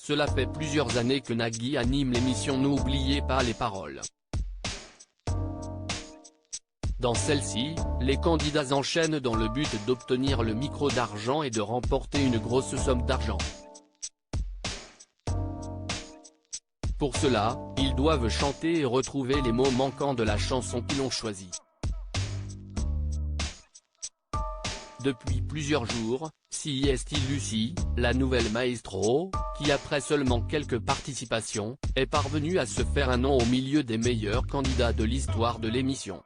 Cela fait plusieurs années que Nagui anime l'émission N'oubliez pas les paroles. Dans celle-ci, les candidats enchaînent dans le but d'obtenir le micro d'argent et de remporter une grosse somme d'argent. Pour cela, ils doivent chanter et retrouver les mots manquants de la chanson qu'ils ont choisie. Depuis plusieurs jours, CIST Lucie, la nouvelle maestro, qui après seulement quelques participations, est parvenue à se faire un nom au milieu des meilleurs candidats de l'histoire de l'émission.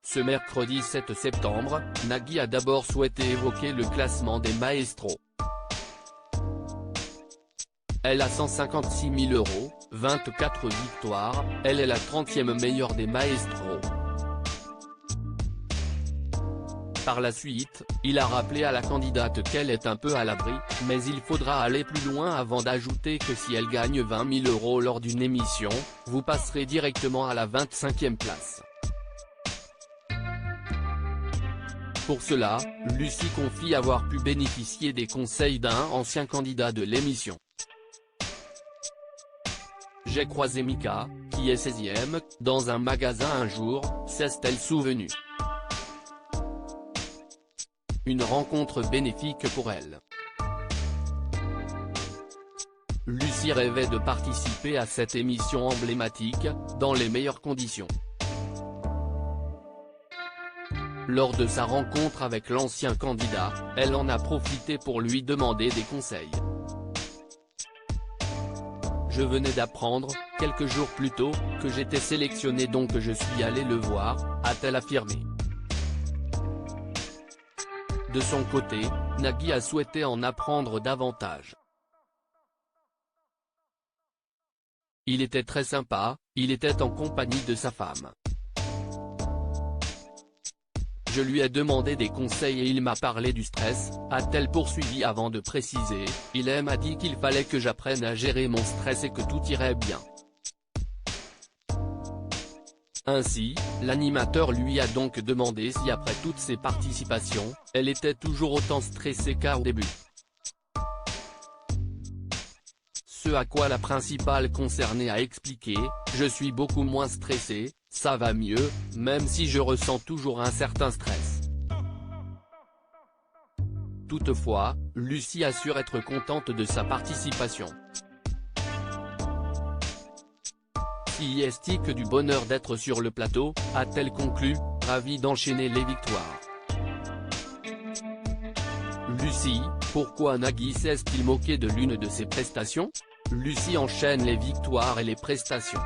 Ce mercredi 7 septembre, Nagui a d'abord souhaité évoquer le classement des maestros. Elle a 156 000 €, 24 victoires, elle est la 30e meilleure des maestros. Par la suite, il a rappelé à la candidate qu'elle est un peu à l'abri, mais il faudra aller plus loin avant d'ajouter que si elle gagne 20 000 € lors d'une émission, vous passerez directement à la 25e place. Pour cela, Lucie confie avoir pu bénéficier des conseils d'un ancien candidat de l'émission. J'ai croisé Mika, qui est 16e, dans un magasin un jour, s'est-elle souvenue. Une rencontre bénéfique pour elle. Lucie rêvait de participer à cette émission emblématique, dans les meilleures conditions. Lors de sa rencontre avec l'ancien candidat, elle en a profité pour lui demander des conseils. Je venais d'apprendre, quelques jours plus tôt, que j'étais sélectionnée donc je suis allée le voir, a-t-elle affirmé. De son côté, Nagui a souhaité en apprendre davantage. Il était très sympa, il était en compagnie de sa femme. Je lui ai demandé des conseils et il m'a parlé du stress, a-t-elle poursuivi avant de préciser, il m'a dit qu'il fallait que j'apprenne à gérer mon stress et que tout irait bien. Ainsi, l'animateur lui a donc demandé si après toutes ses participations, elle était toujours autant stressée qu'au début. Ce à quoi la principale concernée a expliqué, je suis beaucoup moins stressée, ça va mieux, même si je ressens toujours un certain stress. Toutefois, Lucie assure être contente de sa participation. CIST que du bonheur d'être sur le plateau, a-t-elle conclu, ravie d'enchaîner les victoires. Lucie, pourquoi Nagui s'est-il moqué de l'une de ses prestations? Lucie enchaîne les victoires et les prestations.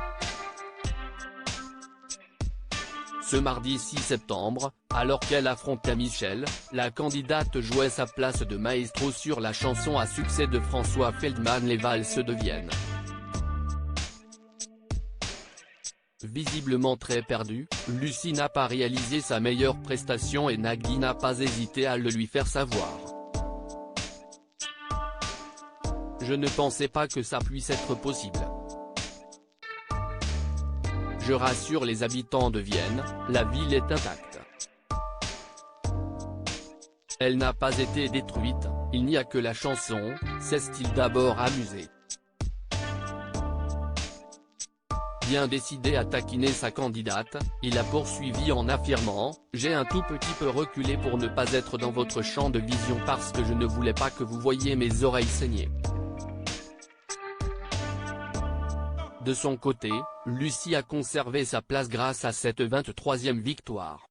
Ce mardi 6 septembre, alors qu'elle affrontait Michel, la candidate jouait sa place de maestro sur la chanson à succès de François Feldman Les valses de Vienne. Visiblement très perdue, Lucie n'a pas réalisé sa meilleure prestation et Nagui n'a pas hésité à le lui faire savoir. Je ne pensais pas que ça puisse être possible. Je rassure les habitants de Vienne, la ville est intacte. Elle n'a pas été détruite, il n'y a que la chanson, s'est-il d'abord amusé. Bien décidé à taquiner sa candidate, il a poursuivi en affirmant « J'ai un tout petit peu reculé pour ne pas être dans votre champ de vision parce que je ne voulais pas que vous voyiez mes oreilles saigner ». De son côté, Lucie a conservé sa place grâce à cette 23e victoire.